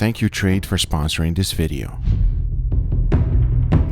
Thank you Trade for sponsoring this video.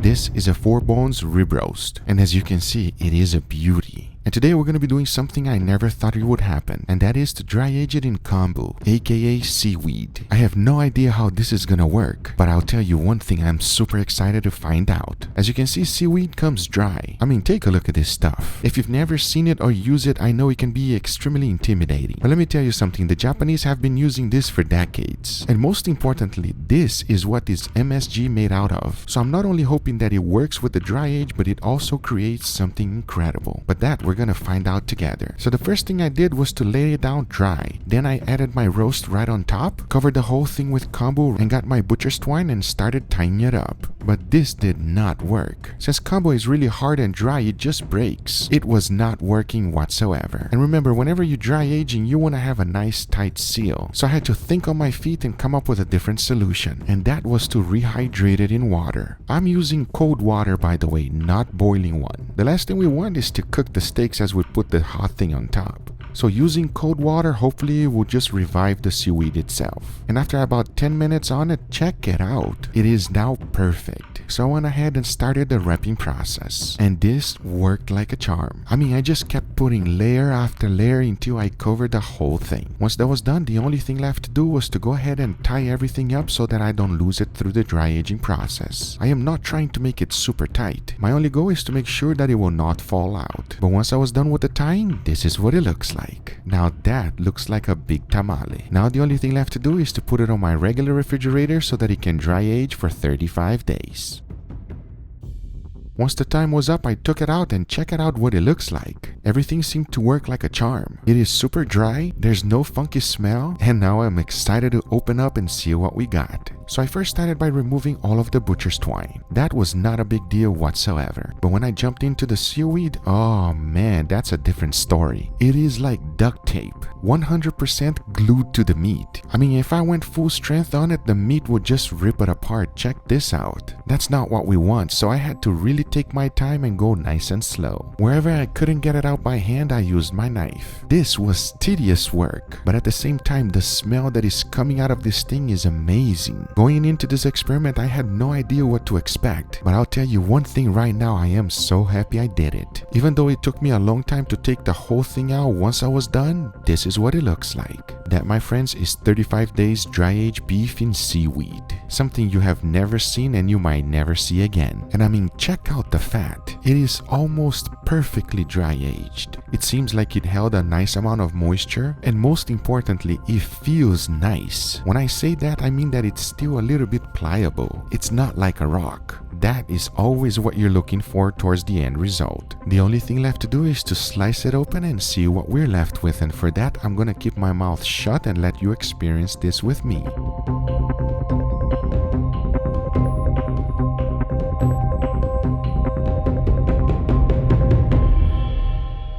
This is a 4 bones rib roast, and as you can see, it is a beauty. And today we're going to be doing something I never thought it would happen, and that is to dry age it in kombu, aka seaweed. I have no idea how this is going to work, but I'll tell you one thing I'm super excited to find out. As you can see, seaweed comes dry. I mean, take a look at this stuff. If you've never seen it or used it, I know it can be extremely intimidating. But let me tell you something, the Japanese have been using this for decades. And most importantly, this is what this MSG made out of. So I'm not only hoping that it works with the dry age, but it also creates something incredible. But that we're gonna find out together. So the first thing I did was to lay it down dry. Then I added my roast right on top, covered the whole thing with kombu, and got my butcher's twine and started tying it up. But this did not work. Since kombu is really hard and dry, it just breaks. It was not working whatsoever. And remember, whenever you dry aging, you want to have a nice tight seal. So I had to think on my feet and come up with a different solution, and that was to rehydrate it in water. I'm using cold water, by the way, not boiling one. The last thing we want is to cook the steaks as we put the hot thing on top. So using cold water, hopefully it will just revive the seaweed itself. And after about 10 minutes on it, check it out. It is now perfect. So I went ahead and started the wrapping process. And this worked like a charm. I mean, I just kept putting layer after layer until I covered the whole thing. Once that was done, the only thing left to do was to go ahead and tie everything up so that I don't lose it through the dry aging process. I am not trying to make it super tight. My only goal is to make sure that it will not fall out. But once I was done with the tying, this is what it looks like. Now that looks like a big tamale. Now the only thing left to do is to put it on my regular refrigerator so that it can dry age for 35 days. Once the time was up, I took it out and check it out what it looks like. Everything seemed to work like a charm. It is super dry, there's no funky smell, and now I'm excited to open up and see what we got. So I first started by removing all of the butcher's twine. That was not a big deal whatsoever. But when I jumped into the seaweed, oh man, that's a different story. It is like duct tape, 100% glued to the meat. I mean, if I went full strength on it, the meat would just rip it apart. Check this out. That's not what we want, so I had to really take my time and go nice and slow. Wherever I couldn't get it out by hand, I used my knife. This was tedious work, but at the same time, the smell that is coming out of this thing is amazing. Going into this experiment, I had no idea what to expect, but I'll tell you one thing right now, I am so happy I did it. Even though it took me a long time to take the whole thing out, once I was done, this is what it looks like. That, my friends, is 35 days dry aged beef in seaweed. Something you have never seen and you might never see again. And I mean, check out the fat. It is almost perfectly dry aged. It seems like it held a nice amount of moisture, and most importantly, it feels nice. When I say that, I mean that it's still a little bit pliable. It's not like a rock. That is always what you're looking for towards the end result. The only thing left to do is to slice it open and see what we're left with, and for that I'm gonna keep my mouth shut and let you experience this with me.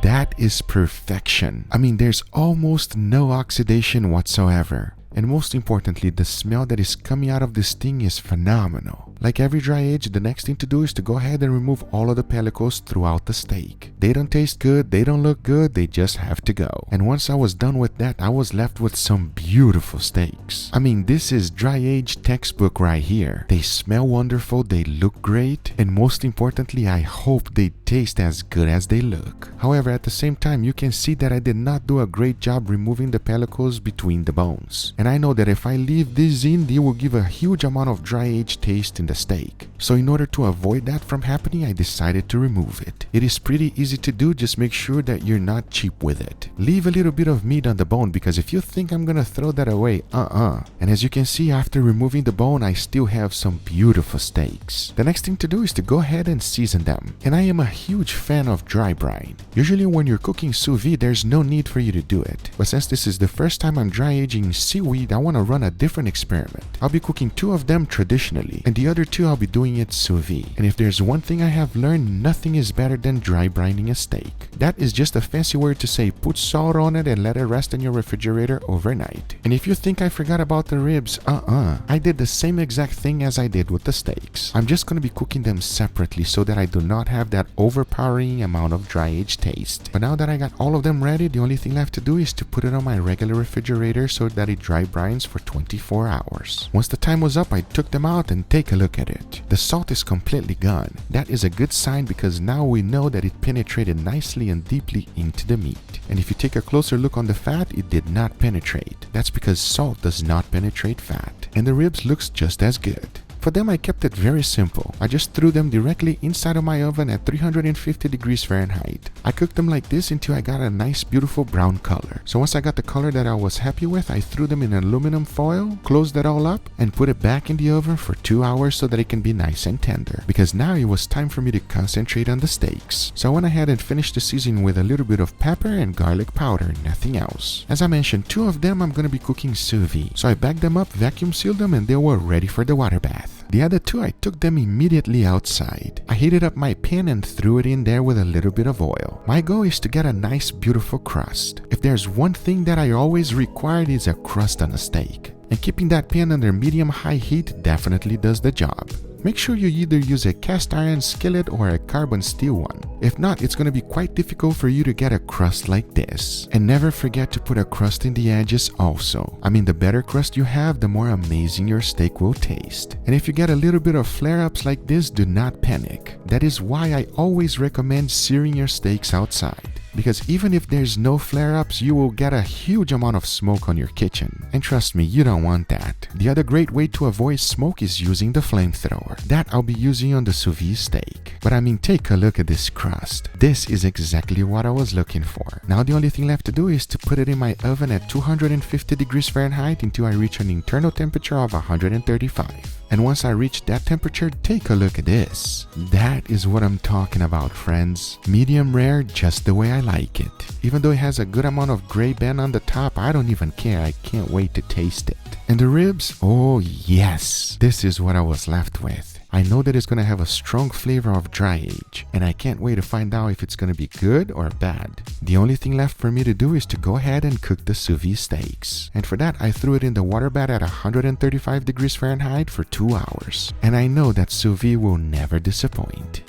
That is perfection. I mean, there's almost no oxidation whatsoever. And most importantly, the smell that is coming out of this thing is phenomenal. Like every dry age, the next thing to do is to go ahead and remove all of the pellicles throughout the steak. They don't taste good, they don't look good, they just have to go. And once I was done with that, I was left with some beautiful steaks. I mean, this is dry age textbook right here. They smell wonderful, they look great, and most importantly, I hope they taste as good as they look. However, at the same time, you can see that I did not do a great job removing the pellicles between the bones. And I know that if I leave this in, they will give a huge amount of dry age taste in the steak. So in order to avoid that from happening, I decided to remove it. It is pretty easy to do, just make sure that you're not cheap with it. Leave a little bit of meat on the bone, because if you think I'm gonna throw that away, And as you can see, after removing the bone, I still have some beautiful steaks. The next thing to do is to go ahead and season them. And I am a huge fan of dry brine. Usually when you're cooking sous vide, there's no need for you to do it. But since this is the first time I'm dry aging seaweed, I want to run a different experiment. I'll be cooking 2 of them traditionally, and the other 2 I'll be doing it sous vide. And if there's one thing I have learned, nothing is better than dry brining a steak. That is just a fancy word to say put salt on it and let it rest in your refrigerator overnight. And if you think I forgot about the ribs, I did the same exact thing as I did with the steaks. I'm just going to be cooking them separately so that I do not have that overpowering amount of dry aged taste. But now that I got all of them ready, the only thing left to do is to put it on my regular refrigerator so that it dry brines for 24 hours. Once the time was up, I took them out and take a look at it. The salt is completely gone. That is a good sign because now we know that it penetrated nicely and deeply into the meat. And if you take a closer look on the fat, it did not penetrate. That's because salt does not penetrate fat. And the ribs looks just as good. For them, I kept it very simple. I just threw them directly inside of my oven at 350 degrees Fahrenheit. I cooked them like this until I got a nice beautiful brown color. So once I got the color that I was happy with, I threw them in aluminum foil, closed that all up, and put it back in the oven for 2 hours so that it can be nice and tender. Because now it was time for me to concentrate on the steaks. So I went ahead and finished the seasoning with a little bit of pepper and garlic powder, nothing else. As I mentioned, 2 of them I'm going to be cooking sous vide. So I bagged them up, vacuum sealed them, and they were ready for the water bath. The other 2, I took them immediately outside. I heated up my pan and threw it in there with a little bit of oil. My goal is to get a nice beautiful crust. If there's one thing that I always required is a crust on a steak. And keeping that pan under medium-high heat definitely does the job. Make sure you either use a cast iron skillet or a carbon steel one. If not, it's going to be quite difficult for you to get a crust like this. And never forget to put a crust in the edges also. I mean, the better crust you have, the more amazing your steak will taste. And if you get a little bit of flare-ups like this, do not panic. That is why I always recommend searing your steaks outside. Because even if there's no flare-ups, you will get a huge amount of smoke on your kitchen. And trust me, you don't want that. The other great way to avoid smoke is using the flamethrower. That I'll be using on the sous vide steak. But I mean, take a look at this crust. This is exactly what I was looking for. Now the only thing left to do is to put it in my oven at 250 degrees Fahrenheit until I reach an internal temperature of 135. And once I reach that temperature, take a look at this. That is what I'm talking about, friends. Medium rare, just the way I like it. Even though it has a good amount of gray band on the top, I don't even care. I can't wait to taste it. And the ribs? Oh yes, this is what I was left with. I know that it's going to have a strong flavor of dry age, and I can't wait to find out if it's going to be good or bad. The only thing left for me to do is to go ahead and cook the sous vide steaks. And for that, I threw it in the water bath at 135 degrees Fahrenheit for 2 hours. And I know that sous vide will never disappoint.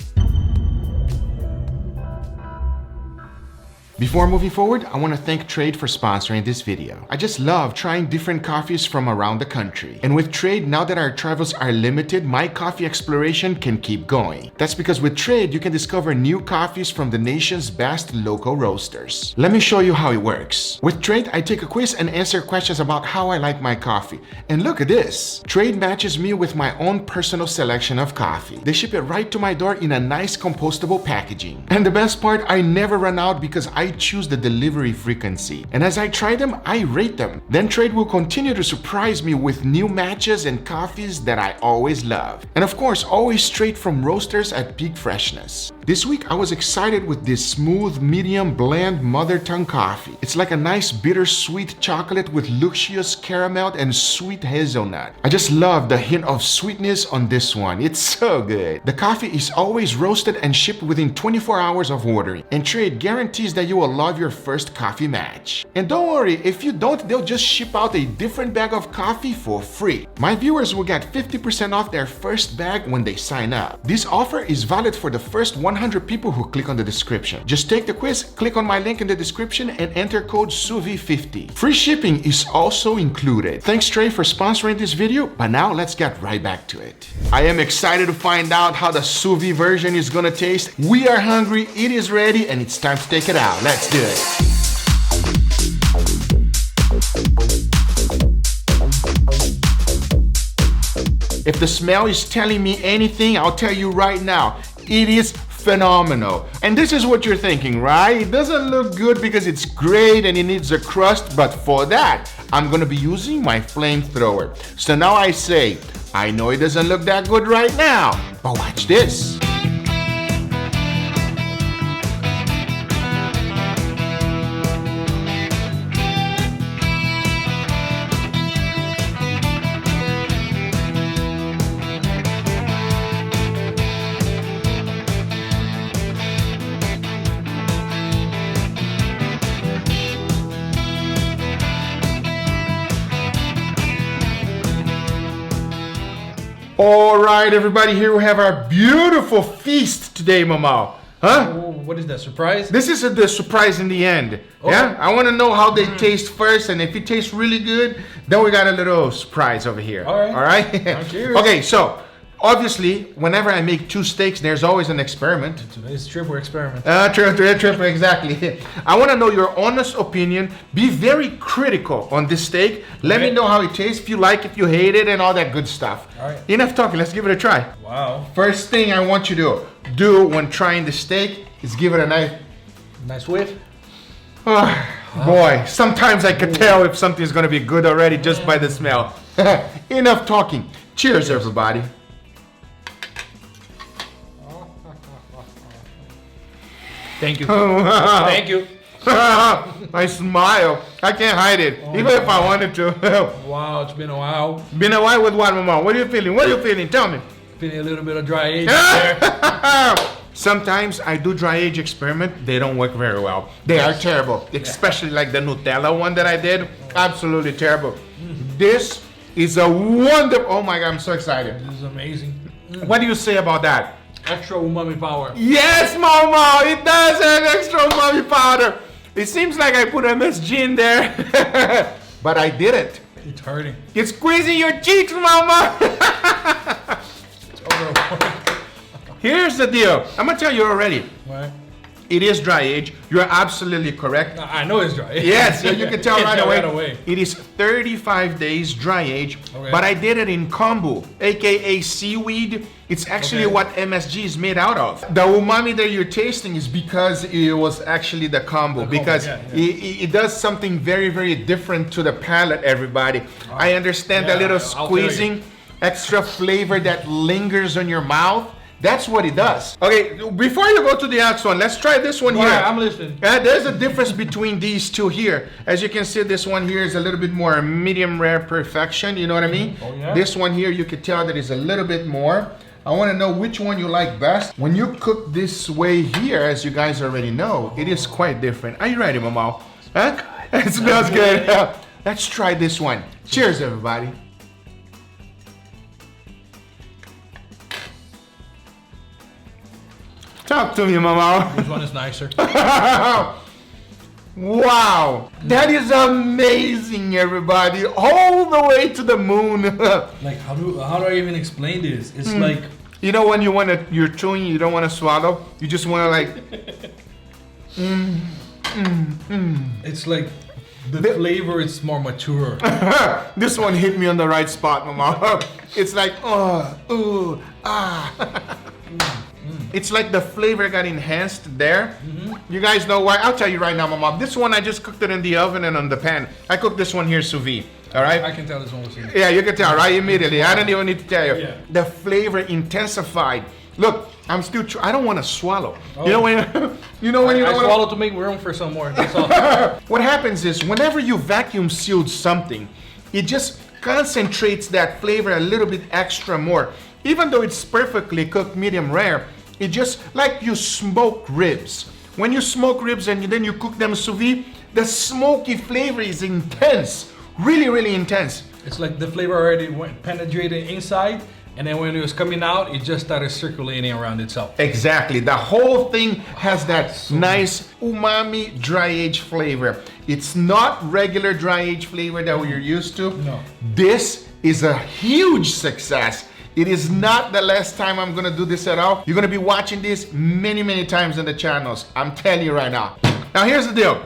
Before moving forward, I want to thank Trade for sponsoring this video. I just love trying different coffees from around the country. And with Trade, now that our travels are limited, my coffee exploration can keep going. That's because with Trade, you can discover new coffees from the nation's best local roasters. Let me show you how it works. With Trade, I take a quiz and answer questions about how I like my coffee. And look at this. Trade matches me with my own personal selection of coffee. They ship it right to my door in a nice compostable packaging. And the best part, I never run out because I choose the delivery frequency. And as I try them, I rate them. Then Trade will continue to surprise me with new matches and coffees that I always love. And of course, always straight from roasters at peak freshness. This week, I was excited with this smooth, medium blend mother tongue coffee. It's like a nice bittersweet chocolate with luxurious caramel and sweet hazelnut. I just love the hint of sweetness on this one. It's so good. The coffee is always roasted and shipped within 24 hours of ordering. And Trade guarantees that you will love your first coffee match. And don't worry, if you don't, they'll just ship out a different bag of coffee for free. My viewers will get 50% off their first bag when they sign up. This offer is valid for the first 100 people who click on the description. Just take the quiz, click on my link in the description, and enter code SOUSVIDE50. Free shipping is also included. Thanks Trade for sponsoring this video, but now let's get right back to it. I am excited to find out how the sous vide version is gonna taste. We are hungry, it is ready, and it's time to take it out. Let's do it. If the smell is telling me anything, I'll tell you right now, it is phenomenal. And this is what you're thinking, right? It doesn't look good because it's great and it needs a crust, but for that, I'm gonna be using my flamethrower. So now I say, I know it doesn't look that good right now, but watch this. All right, everybody, here we have our beautiful feast today, Mama. Huh? Oh, what is that, surprise? This is the surprise in the end. Yeah, I want to know how they taste first, and if it tastes really good, then we got a little surprise over here. All right. All right. Cheers. Okay, so obviously, whenever I make two steaks, there's always an experiment. Today's trip or experiment. Trip, exactly. I want to know your honest opinion. Be very critical on this steak. Let me know how it tastes, if you like, if you hate it, and all that good stuff. All right. Enough talking. Let's give it a try. Wow. First thing I want you to do when trying the steak is give it a Nice whiff. Boy, sometimes I can tell if something's going to be good already just by the smell. Enough talking. Cheers, everybody. Thank you. Thank you. I smile. I can't hide it, even if I wanted to. Wow, it's been a while. Been a while with what, Mama? What are you feeling? What are you feeling? Tell me. Feeling a little bit of dry age there. Sometimes I do dry age experiment. They don't work very well. They are terrible, especially like the Nutella one that I did. Absolutely terrible. This is a wonderful. Oh my God, I'm so excited. This is amazing. What do you say about that? Extra umami power. Yes, Mama, it does have extra umami powder. It seems like I put MSG in there, but I did it. It's hurting. It's squeezing your cheeks, Mama. It's over. Here's the deal. I'm gonna tell you already. What? It is dry age. You're absolutely correct. I know it's dry. Yes, you can tell right away. Right away. It is 35 days dry age, Okay. but I did it in kombu, aka seaweed. It's actually what MSG is made out of. The umami that you're tasting is because it was actually the kombu, because it does something very, very different to the palate, everybody. I understand that little squeezing, extra flavor that lingers on your mouth. That's what it does. Okay, before you go to the next one, let's try this one here. I'm listening. There's a difference between these two here. As you can see, this one here is a little bit more medium rare perfection. You know what I mean? Oh, yeah. This one here, you can tell that is a little bit more. I want to know which one you like best. When you cook this way here, as you guys already know, it is quite different. Are you ready, Mama? Huh? It smells good. Let's try this one. Cheers, everybody. Talk to me, Mama. This one is nicer. Wow, that is amazing, everybody. All the way to the moon. Like, how do I even explain this? It's like, you know, when you're chewing, you don't want to swallow. You just want to like. It's like the flavor is more mature. This one hit me on the right spot, Mama. It's like, ooh, ah. It's like the flavor got enhanced there. You guys know why? I'll tell you right now, Mama. This one, I just cooked it in the oven and on the pan. I cooked this one here sous vide. All right? I can tell this one was in. Yeah, you can tell, right? Immediately. I don't even need to tell you. Yeah. The flavor intensified. Look, I'm still. I don't want to swallow. Oh. You know when you don't want to swallow to make room for some more. That's all. What happens is whenever you vacuum sealed something, it just concentrates that flavor a little bit extra more. Even though it's perfectly cooked medium rare, it just like you smoke ribs. When you smoke ribs and then you cook them sous vide, the smoky flavor is intense, really, really intense. It's like the flavor already went penetrated inside, and then when it was coming out, it just started circulating around itself. Exactly. The whole thing has that nice umami dry age flavor. It's not regular dry age flavor that we're used to. No. This is a huge success. It is not the last time I'm gonna do this at all. You're gonna be watching this many, many times on the channels. I'm telling you right now. Now here's the deal.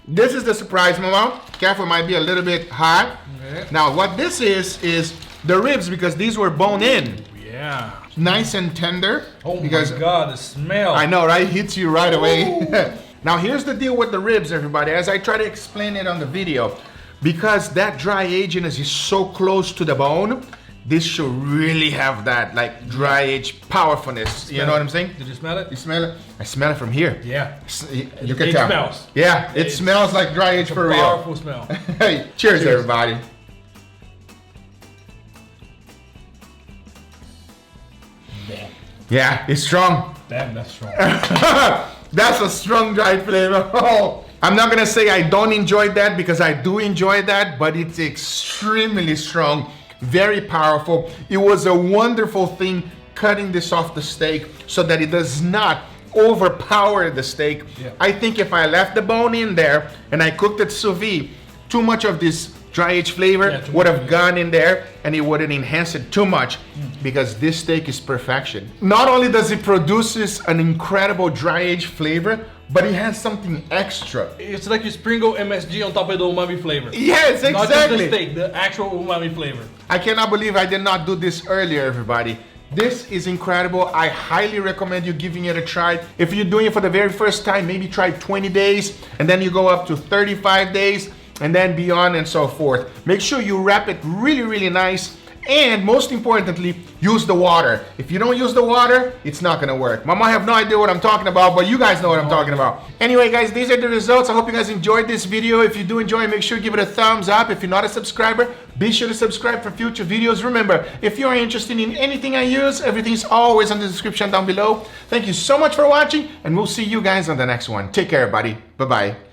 This is the surprise, Mama. Careful, might be a little bit hot. Okay. Now what this is the ribs, because these were bone in. Yeah. Nice and tender. Oh because my God, the smell. I know, right? Hits you right away. Now here's the deal with the ribs, everybody. As I try to explain it on the video, because that dry aginess is so close to the bone, this should really have that like dry age powerfulness. You know what I'm saying? Did you smell it? You smell it? I smell it from here. Yeah. You can It tell. smells. Yeah, it smells like dry age for real. Powerful smell. Hey, cheers, everybody. Damn. Yeah, it's strong. Damn, that's strong. That's a strong dried flavor. Oh, I'm not gonna say I don't enjoy that, because I do enjoy that, but it's extremely strong, very powerful. It was a wonderful thing cutting this off the steak so that it does not overpowered the steak. Yeah. I think if I left the bone in there and I cooked it sous vide, too much of this dry aged flavor would have gone in there and it wouldn't enhance it too much, because this steak is perfection. Not only does it produces an incredible dry aged flavor, but it has something extra. It's like you sprinkle MSG on top of the umami flavor. Yes, exactly. Not just the steak, the actual umami flavor. I cannot believe I did not do this earlier, everybody. This is incredible. I highly recommend you giving it a try. If you're doing it for the very first time, maybe try 20 days and then you go up to 35 days and then beyond and so forth. Make sure you wrap it really, really nice. And most importantly, use the water. If you don't use the water, it's not gonna work. Mama, I have no idea what I'm talking about, but you guys know what I'm talking about. Anyway, guys, these are the results. I hope you guys enjoyed this video. If you do enjoy, make sure you give it a thumbs up. If you're not a subscriber, be sure to subscribe for future videos. Remember, if you're interested in anything I use, everything's always in the description down below. Thank you so much for watching, and we'll see you guys on the next one. Take care, everybody. Bye-bye.